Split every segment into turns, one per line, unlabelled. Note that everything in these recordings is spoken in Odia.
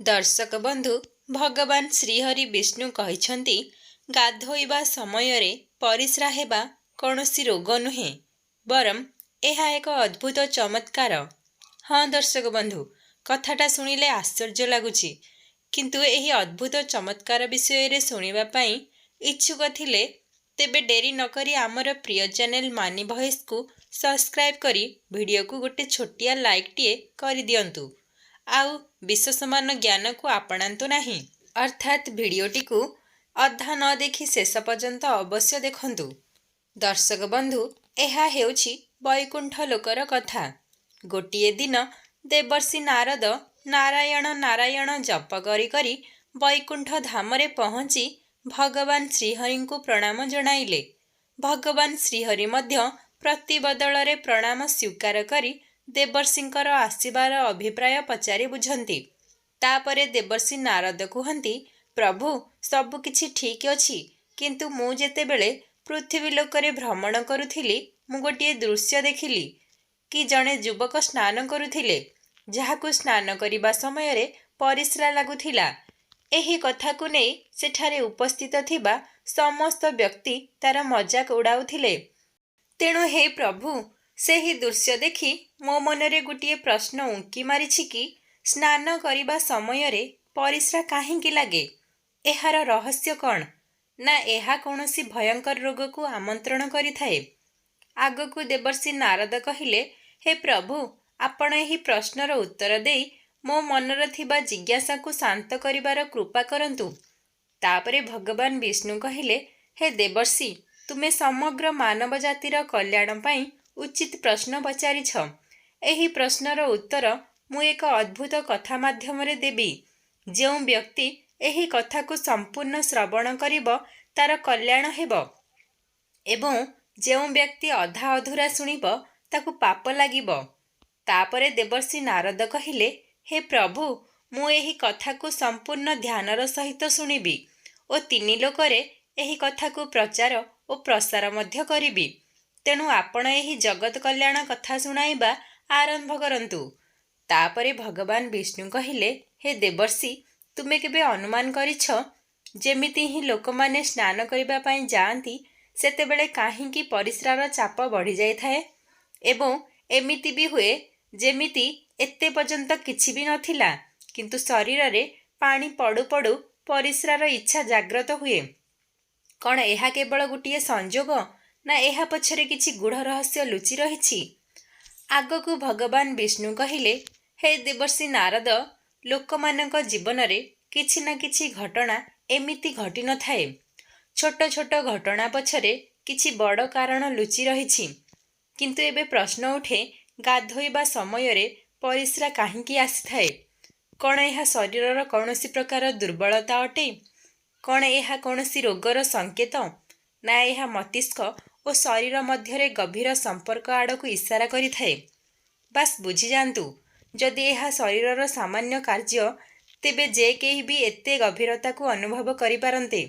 दर्शक बंधु भगवान श्रीहरि विष्णु कहिछंती गाधोइबा समयरे परिस्रा हेबा कौनसी रोग नुहे बरम एहा एक अद्भुत चमत्कार। हाँ दर्शक बंधु कथाटा सुनिले आश्चर्य लगुची किंतु एही अद्भुत चमत्कार विषय रे सुनिबा पई इच्छुक थिले तेबे डेरी नकरी आमर प्रिय चैनल मानी भॉइस को सब्सक्राइब करी वीडियो को गोटे छोटिया लाइक टीए करि दियंतु आउ विश्वसमान ज्ञान को आपणांतु नहीं अर्थात भिडियोटी को अधा न देखि शेष पर्यंत अवश्य देखंतु। दर्शक बंधु एहा हेउछि वैकुंठ लोकर कथा। गोटिए दिन देवर्षि नारद नारायण नारायण जप करी करी वैकुंठ धामरे पहुँची भगवान श्रीहरि को प्रणाम जणाइले। भगवान श्रीहरि मध्य प्रति बदलरे प्रणाम स्वीकार करी देवर्षिंकर आसीबार अभिप्राय पचारि बुझंती। तापरे देवर्षि नारद कहती प्रभु सबु किछि ठीक अछि किंतु मु जेतेबेले पृथ्वी लोकरे भ्रमण करुथिली मु गोटिए दृश्य देखिली कि जणे युवक स्नान करुथिले जाहाकु स्नान करिबा समय रे परिस्रा लागुथिला। एही कथा को नै सेठारे उपस्थित थिबा समस्त व्यक्ति तार मजाक उड़ाउथिले। तेणु हे प्रभु सेही दृश्य देखि मो मनरे गोटिए प्रश्न उंकी मारिछि कि स्नान करिबा समय रे परिस्रा काहेकि लागे, एहार रहस्य कौन ना एहा कौनसी भयंकर रोग को आमंत्रण करिथाए। आगकु देवर्षि नारद कहिले हे प्रभु आपण एही प्रश्नर उत्तर देई मो मनर थिबा जिज्ञासा को शांत करिबार कृपा करंतु। तापरे भगवान विष्णु कहिले हे देवर्षि तुमे समग्र मानव जातिर कल्याण पाई उचित प्रश्न पचारिछ। एही प्रश्नर उत्तर मु एक अद्भुत कथा माध्यमरे देबी। जेउ व्यक्ति एही कथा को संपूर्ण श्रवण करिब तार कल्याण हेबो एवं जेउ व्यक्ति अधा अधूरा सुनिब ताकु पाप लागिब। तापरे देवर्षि नारद कहिले हे प्रभु मु एही कथा को संपूर्ण ध्यानर सहित सुनिबी ओ तीनी लोकरे एही कथा को प्रचार ओ प्रसार मध्य करिबी। तेणु आपण एही जगत कल्याण कथा सुनाइबा आरंभ करंतु। तापरे भगवान विष्णु कहिले हे देवर्षि तुमे केबे अनुमान करिछ जेमिति ही लोकमाने स्नान करिबा पई जाआंती सेतेबेले काहींकी परिस्रार चाप बढ़ी जाय थाए एवं एमिति भी हुए जेमिति एते पर्यंत किछि भी नथिला किंतु शरीर रे पानी पड़ु पड़ु परिस्रार इच्छा जाग्रत हुए। कौन एहा केवल गोटिए संजोग ना एहा पछरे किछि गूढ़ रहस्य लुचि रहिछि। आगकु भगवान विष्णु कहिले हे देवर्षि नारद लोकमानक जीवन रे किछि ना किछि घटना एमिति घटी न थाए। छोट छोट घटना पछरे किछि बड़ कारण लुचि रहिछि किंतु एबे प्रश्न उठे गाधोइबा समय रे परिस्रा काहींकी आसिथाए। कौन एहा शरीरर कौनसी प्रकार दुर्बलता अटे, कौन एहा कौनसी रोगर संकेत ना एहा मस्तिष्क और शरीर मध्यरे गभीर संपर्क आड़क इशारा करिथाए। बास बुझी जांतु जदि एहा शरीरर सामान्य कार्य तेबे जे केही भी एते गभीरता को अनुभव करि पारंते।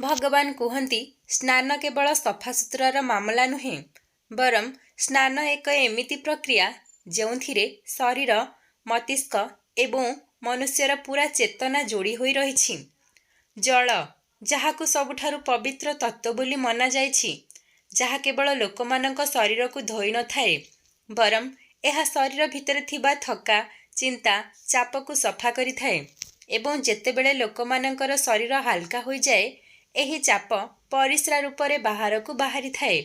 भगवान कहती स्नान केवल सफासुतरार मामला नुहे बरम स्नान एक एमिति प्रक्रिया जोंथिरे शरीर मस्तिष्क एवं मनुष्यर पूरा चेतना जोड़ी होई रहिछि। जल जहाकु सबुठारु पवित्र तत्व बोली मना जाइछि जहा केवल लोकमानक शरीर को धोई न थाए बरम एहा शरीर भितर थिबा थका चिंता चाप को सफा करि थाए एवं जेतेबेले लोकमानकर शरीर हल्का होई जाए एही चाप परिस्रा रूपरे बाहर को बाहरी थाए।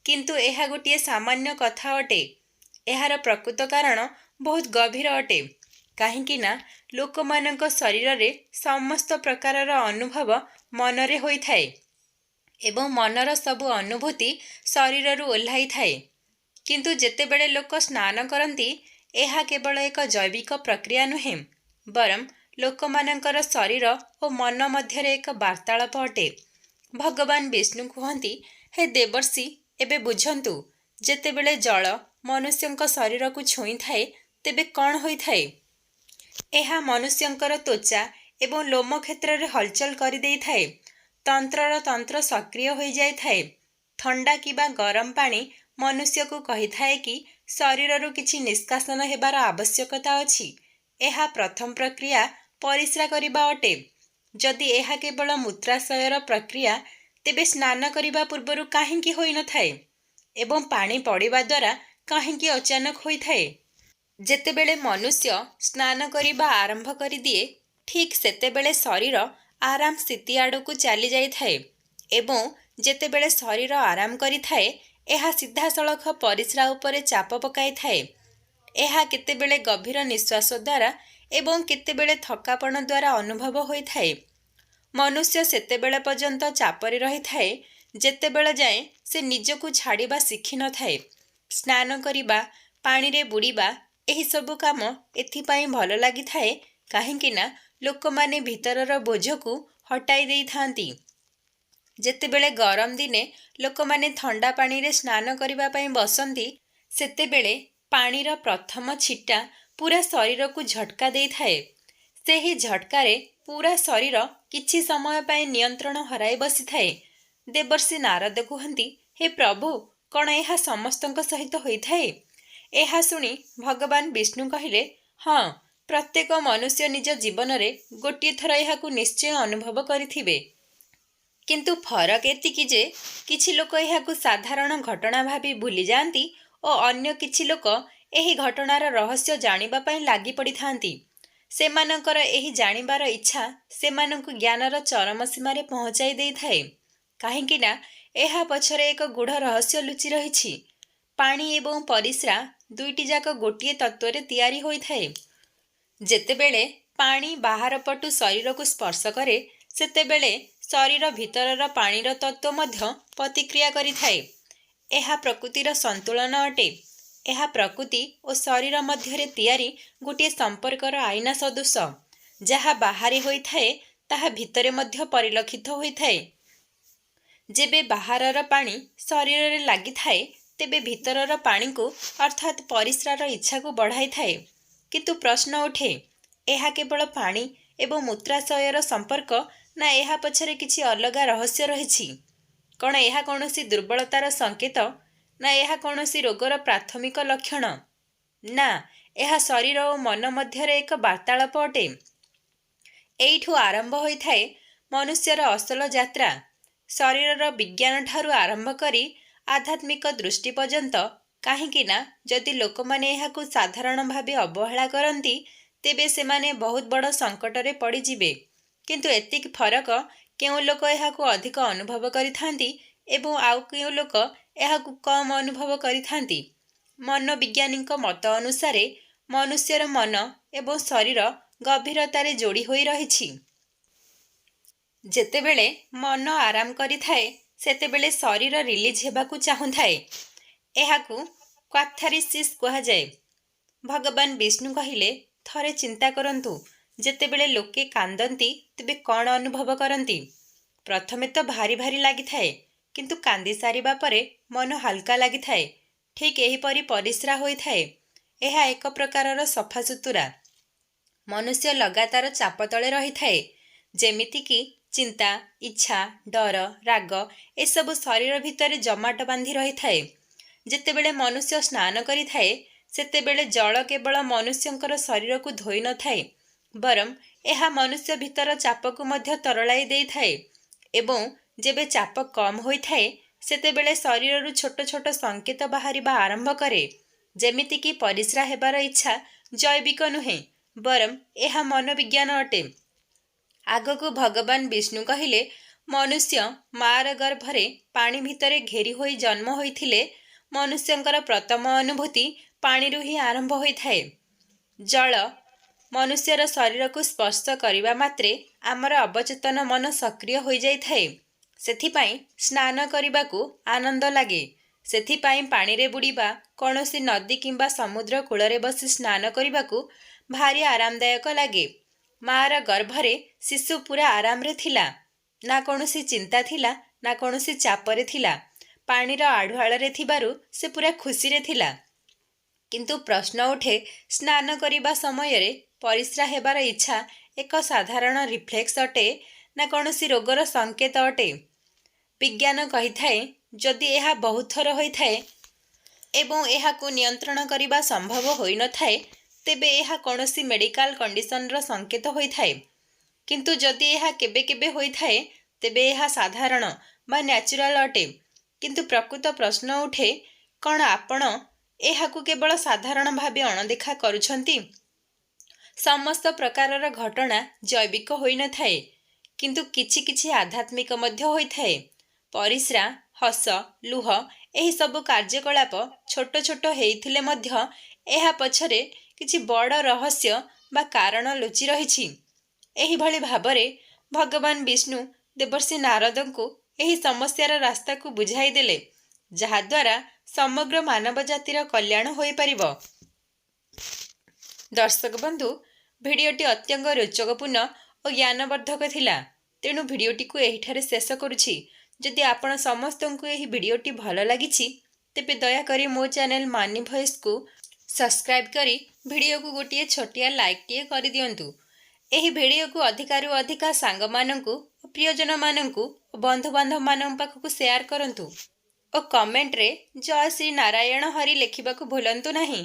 किंतु एहा गोटिए सामान्य कथा अटे, एहार प्रकृत कारण बहुत गभीर अटे काहींकि ना लोकमानक शरीर रे समस्त प्रकारर अनुभव मनरे होई थाए एवं मनर सबु अनुभूति शरीर रु ओह्लाई थाए। किंतु जेतेबेले लोक स्नान करती एहा केवल एक जैविक प्रक्रिया नुहे बरम लोकमानकर शरीर और मन मध्यरे एक वार्तालाप अटे। भगवान विष्णु कहती हे देवर्षि एबे बुझंतु जेतेबेले जल मनुष्यंक शरीर को छुई थाए तेबे कौन होई थाए। एहा मनुष्यंकर त्वचा एवं लोम क्षेत्र रे हलचल करि देई थाए, तंत्रर तंत्र सक्रिय होई जाय थाए। ठंडा किबा गरम पानी मनुष्य को कही थाए कि शरीर रु किछि निष्कासन हेबार आवश्यकता अछि ଏହା ପ୍ରଥମ ପ୍ରକ୍ରିୟା ପରିସ୍ରା କରିବା ଅଟେ। ଯଦି ଏହା କେବଳ ମୂତ୍ରାଶୟର ପ୍ରକ୍ରିୟା, ତେବେ ସ୍ନାନ କରିବା ପୂର୍ବରୁ କାହିଁକି ହୋଇନଥାଏ ଏବଂ ପାଣି ପଡ଼ିବା ଦ୍ୱାରା କାହିଁକି ଅଚାନକ ହୋଇଥାଏ? ଯେତେବେଳେ ମନୁଷ୍ୟ ସ୍ନାନ କରିବା ଆରମ୍ଭ କରିଦିଏ, ଠିକ୍ ସେତେବେଳେ ଶରୀର ଆରାମ ସ୍ଥିତି ଆଡ଼କୁ ଚାଲି ଯାଇଥାଏ ଏବଂ ଯେତେବେଳେ ଶରୀର ଆରାମ କରିଥାଏ, ଏହା ସିଧାସଳଖ ପରିସ୍ରା ଉପରେ ଚାପ ପକାଇଥାଏ। ଏହା କେତେବେଳେ ଗଭୀର ନିଶ୍ୱାସ ଦ୍ୱାରା ଏବଂ କେତେବେଳେ ଥକାପଣ ଦ୍ୱାରା ଅନୁଭବ ହୋଇଥାଏ। ମନୁଷ୍ୟ ସେତେବେଳେ ପର୍ଯ୍ୟନ୍ତ ଚାପରେ ରହିଥାଏ ଯେତେବେଳେ ଯାଏଁ ସେ ନିଜକୁ ଛାଡ଼ିବା ଶିଖିନଥାଏ। ସ୍ନାନ କରିବା, ପାଣିରେ ବୁଡ଼ିବା ଏହିସବୁ କାମ ଏଥିପାଇଁ ଭଲ ଲାଗିଥାଏ କାହିଁକି ନା ଲୋକମାନେ ଭିତରର ବୋଝକୁ ହଟାଇ ଦେଇଥାନ୍ତି। ଯେତେବେଳେ ଗରମ ଦିନେ ଲୋକମାନେ ଥଣ୍ଡା ପାଣିରେ ସ୍ନାନ କରିବା ପାଇଁ ବସନ୍ତି, ସେତେବେଳେ ପାଣିର ପ୍ରଥମ ଛିଟା ପୁରା ଶରୀରକୁ ଝଟକା ଦେଇଥାଏ। ସେହି ଝଟକାରେ ପୁରା ଶରୀର କିଛି ସମୟ ପାଇଁ ନିୟନ୍ତ୍ରଣ ହରାଇ ବସିଥାଏ। ଦେବର୍ଷି ନାରଦ କୁହନ୍ତି, ହେ ପ୍ରଭୁ, କ'ଣ ଏହା ସମସ୍ତଙ୍କ ସହିତ ହୋଇଥାଏ? ଏହା ଶୁଣି ଭଗବାନ ବିଷ୍ଣୁ କହିଲେ, ହଁ, ପ୍ରତ୍ୟେକ ମନୁଷ୍ୟ ନିଜ ଜୀବନରେ ଗୋଟିଏ ଥର ଏହାକୁ ନିଶ୍ଚୟ ଅନୁଭବ କରିଥିବେ। କିନ୍ତୁ ଫରକ ଏତିକି ଯେ କିଛି ଲୋକ ଏହାକୁ ସାଧାରଣ ଘଟଣା ଭାବି ଭୁଲିଯାଆନ୍ତି ଓ ଅନ୍ୟ କିଛି ଲୋକ ଏହି ଘଟଣାର ରହସ୍ୟ ଜାଣିବା ପାଇଁ ଲାଗି ପଡ଼ିଥାନ୍ତି। ସେମାନଙ୍କର ଏହି ଜାଣିବାର ଇଚ୍ଛା ସେମାନଙ୍କୁ ଜ୍ଞାନର ଚରମ ସୀମାରେ ପହଞ୍ଚାଇ ଦେଇଥାଏ। କାହିଁକି ନା ଏହା ପଛରେ ଏକ ଗୂଢ଼ ରହସ୍ୟ ଲୁଚି ରହିଛି। ପାଣି ଏବଂ ପରିସ୍ରା ଦୁଇଟି ଯାକ ଗୋଟିଏ ତତ୍ତ୍ୱରେ ତିଆରି ହୋଇଥାଏ। ଯେତେବେଳେ ପାଣି ବାହାର ପଟୁ ଶରୀରକୁ ସ୍ପର୍ଶ କରେ, ସେତେବେଳେ ଶରୀର ଭିତରର ପାଣିର ତତ୍ତ୍ୱ ମଧ୍ୟ ପ୍ରତିକ୍ରିୟା କରିଥାଏ। ଏହା ପ୍ରକୃତିର ସନ୍ତୁଳନ ଅଟେ। ଏହା ପ୍ରକୃତି ଓ ଶରୀର ମଧ୍ୟରେ ତିଆରି ଗୋଟିଏ ସମ୍ପର୍କର ଆଇନା ସଦୃଶ। ଯାହା ବାହାରେ ହୋଇଥାଏ ତାହା ଭିତରେ ମଧ୍ୟ ପରିଲକ୍ଷିତ ହୋଇଥାଏ। ଯେବେ ବାହାରର ପାଣି ଶରୀରରେ ଲାଗିଥାଏ, ତେବେ ଭିତରର ପାଣିକୁ ଅର୍ଥାତ୍ ପରିସ୍ରାର ଇଚ୍ଛାକୁ ବଢ଼ାଇଥାଏ। କିନ୍ତୁ ପ୍ରଶ୍ନ ଉଠେ, ଏହା କେବଳ ପାଣି ଏବଂ ମୂତ୍ରାଶୟର ସମ୍ପର୍କ ନା ଏହା ପଛରେ କିଛି ଅଲଗା ରହସ୍ୟ ରହିଛି? କ'ଣ ଏହା କୌଣସି ଦୁର୍ବଳତାର ସଙ୍କେତ ନା ଏହା କୌଣସି ରୋଗର ପ୍ରାଥମିକ ଲକ୍ଷଣ? ନା, ଏହା ଶରୀର ଓ ମନ ମଧ୍ୟରେ ଏକ ବାର୍ତ୍ତାଳାପ ଅଟେ। ଏଇଠୁ ଆରମ୍ଭ ହୋଇଥାଏ ମନୁଷ୍ୟର ଅସଲ ଯାତ୍ରା। ଶରୀରର ବିଜ୍ଞାନ ଠାରୁ ଆରମ୍ଭ କରି ଆଧ୍ୟାତ୍ମିକ ଦୃଷ୍ଟି ପର୍ଯ୍ୟନ୍ତ। କାହିଁକି ନା ଯଦି ଲୋକମାନେ ଏହାକୁ ସାଧାରଣ ଭାବେ ଅବହେଳା କରନ୍ତି, ତେବେ ସେମାନେ ବହୁତ ବଡ଼ ସଙ୍କଟରେ ପଡ଼ିଯିବେ। କିନ୍ତୁ ଏତିକି ଫରକ, କେଉଁ ଲୋକ ଏହାକୁ ଅଧିକ ଅନୁଭବ କରିଥାନ୍ତି ଏବଂ ଆଉ କେଉଁ ଲୋକ ଏହାକୁ କମ୍ ଅନୁଭବ କରିଥାନ୍ତି। ମନୋବିଜ୍ଞାନୀଙ୍କ ମତ ଅନୁସାରେ ମନୁଷ୍ୟର ମନ ଏବଂ ଶରୀର ଗଭୀରତାରେ ଯୋଡ଼ି ହୋଇ ରହିଛି। ଯେତେବେଳେ ମନ ଆରାମ କରିଥାଏ, ସେତେବେଳେ ଶରୀର ରିଲିଜ୍ ହେବାକୁ ଚାହୁଁଥାଏ। ଏହାକୁ କ୍ୱାଥାରିସିସ୍ କୁହାଯାଏ। ଭଗବାନ ବିଷ୍ଣୁ କହିଲେ, ଥରେ ଚିନ୍ତା କରନ୍ତୁ, ଯେତେବେଳେ ଲୋକେ କାନ୍ଦନ୍ତି ତେବେ କ'ଣ ଅନୁଭବ କରନ୍ତି? ପ୍ରଥମେ ତ ଭାରି ଭାରି ଲାଗିଥାଏ, କିନ୍ତୁ କାନ୍ଦି ସାରିବା ପରେ ମନ ହାଲକା ଲାଗିଥାଏ। ଠିକ୍ ଏହିପରି ପରିସ୍ରା ହୋଇଥାଏ। ଏହା ଏକ ପ୍ରକାରର ସଫାସୁତୁରା। ମନୁଷ୍ୟ ଲଗାତାର ଚାପ ତଳେ ରହିଥାଏ। ଯେମିତିକି ଚିନ୍ତା, ଇଚ୍ଛା, ଡର, ରାଗ ଏସବୁ ଶରୀର ଭିତରେ ଜମାଟ ବାନ୍ଧି ରହିଥାଏ। ଯେତେବେଳେ ମନୁଷ୍ୟ ସ୍ନାନ କରିଥାଏ, ସେତେବେଳେ ଜଳ କେବଳ ମନୁଷ୍ୟଙ୍କର ଶରୀରକୁ ଧୋଇ ନଥାଏ, ବରଂ ଏହା ମନୁଷ୍ୟ ଭିତର ଚାପକୁ ମଧ୍ୟ ତରଳାଇ ଦେଇଥାଏ। ଏବଂ ଯେବେ ଚାପ କମ୍ ହୋଇଥାଏ, ସେତେବେଳେ ଶରୀରରୁ ଛୋଟ ଛୋଟ ସଙ୍କେତ ବାହାରିବା ଆରମ୍ଭ କରେ। ଯେମିତିକି ପରିସ୍ରା ହେବାର ଇଚ୍ଛା ଜୈବିକ ନୁହେଁ, ବରଂ ଏହା ମନୋବିଜ୍ଞାନ ଅଟେ। ଆଗକୁ ଭଗବାନ ବିଷ୍ଣୁ କହିଲେ, ମନୁଷ୍ୟ ମାଆର ଗର୍ଭରେ ପାଣି ଭିତରେ ଘେରି ହୋଇ ଜନ୍ମ ହୋଇଥିଲେ ମନୁଷ୍ୟଙ୍କର ପ୍ରଥମ ଅନୁଭୂତି ପାଣିରୁ ହିଁ ଆରମ୍ଭ ହୋଇଥାଏ। ଜଳ ମନୁଷ୍ୟର ଶରୀରକୁ ସ୍ପର୍ଶ କରିବା ମାତ୍ରେ ଆମର ଅବଚେତନ ମନ ସକ୍ରିୟ ହୋଇଯାଇଥାଏ। ସେଥିପାଇଁ ସ୍ନାନ କରିବାକୁ ଆନନ୍ଦ ଲାଗେ। ସେଥିପାଇଁ ପାଣିରେ ବୁଡ଼ିବା, କୌଣସି ନଦୀ କିମ୍ବା ସମୁଦ୍ର କୂଳରେ ବସି ସ୍ନାନ କରିବାକୁ ଭାରି ଆରାମଦାୟକ ଲାଗେ। ମାଆର ଗର୍ଭରେ ଶିଶୁ ପୁରା ଆରାମରେ ଥିଲା। ନା କୌଣସି ଚିନ୍ତା ଥିଲା, ନା କୌଣସି ଚାପରେ ଥିଲା। ପାଣିର ଆଢ଼ୁଆଳରେ ଥିବାରୁ ସେ ପୁରା ଖୁସିରେ ଥିଲା। କିନ୍ତୁ ପ୍ରଶ୍ନ ଉଠେ, ସ୍ନାନ କରିବା ସମୟରେ ପରିସ୍ରା ହେବାର ଇଚ୍ଛା ଏକ ସାଧାରଣ ରିଫ୍ଲେକ୍ସ ଅଟେ ନା କୌଣସି ରୋଗର ସଙ୍କେତ ଅଟେ? ବିଜ୍ଞାନ କହିଥାଏ, ଯଦି ଏହା ବହୁତ ଥର ହୋଇଥାଏ ଏବଂ ଏହାକୁ ନିୟନ୍ତ୍ରଣ କରିବା ସମ୍ଭବ ହୋଇନଥାଏ, ତେବେ ଏହା କୌଣସି ମେଡିକାଲ କଣ୍ଡିସନର ସଂକେତ ହୋଇଥାଏ। କିନ୍ତୁ ଯଦି ଏହା କେବେ କେବେ ହୋଇଥାଏ ତେବେ ଏହା ସାଧାରଣ ବା ନ୍ୟାଚୁରାଲ ଅଟେ। କିନ୍ତୁ ପ୍ରକୃତ ପ୍ରଶ୍ନ ଉଠେ, କ'ଣ ଆପଣ ଏହାକୁ କେବଳ ସାଧାରଣ ଭାବେ ଅଣଦେଖା କରୁଛନ୍ତି? ସମସ୍ତ ପ୍ରକାରର ଘଟଣା ଜୈବିକ ହୋଇନଥାଏ, କିନ୍ତୁ କିଛି କିଛି ଆଧ୍ୟାତ୍ମିକ ମଧ୍ୟ ହୋଇଥାଏ। ପରିସ୍ରା, ହସ, ଲୁହ ଏହିସବୁ କାର୍ଯ୍ୟକଳାପ ଛୋଟ ଛୋଟ ହେଇଥିଲେ ମଧ୍ୟ ଏହା ପଛରେ କିଛି ବଡ଼ ରହସ୍ୟ ବା କାରଣ ଲୁଚି ରହିଛି। ଏହିଭଳି ଭାବରେ ଭଗବାନ ବିଷ୍ଣୁ ଦେବର୍ଷି ନାରଦଙ୍କୁ ଏହି ସମସ୍ୟାର ରାସ୍ତାକୁ ବୁଝାଇ ଦେଲେ, ଯାହାଦ୍ୱାରା ସମଗ୍ର ମାନବ ଜାତିର କଲ୍ୟାଣ ହୋଇପାରିବ। ଦର୍ଶକ ବନ୍ଧୁ, ଭିଡ଼ିଓଟି ଅତ୍ୟନ୍ତ ରୋଚକପୂର୍ଣ୍ଣ ଓ ଜ୍ଞାନବର୍ଦ୍ଧକ ଥିଲା। ତେଣୁ ଭିଡ଼ିଓଟିକୁ ଏହିଠାରେ ଶେଷ କରୁଛି। ଯଦି ଆପଣ ସମସ୍ତଙ୍କୁ ଏହି ଭିଡ଼ିଓଟି ଭଲ ଲାଗିଛି ତେବେ ଦୟାକରି ମୋ ଚ୍ୟାନେଲ ମାନି ଭଏସ୍କୁ ସବସ୍କ୍ରାଇବ୍ କରି ଭିଡ଼ିଓକୁ ଗୋଟିଏ ଛୋଟିଆ ଲାଇକ୍ଟିଏ କରିଦିଅନ୍ତୁ। ଏହି ଭିଡ଼ିଓକୁ ଅଧିକାରୁ ଅଧିକା ସାଙ୍ଗମାନଙ୍କୁ ଓ ପ୍ରିୟଜନମାନଙ୍କୁ ଓ ବନ୍ଧୁବାନ୍ଧବମାନଙ୍କ ପାଖକୁ ସେୟାର କରନ୍ତୁ ଓ କମେଣ୍ଟରେ ଜୟ ଶ୍ରୀ ନାରାୟଣ ହରି ଲେଖିବାକୁ ଭୁଲନ୍ତୁ ନାହିଁ।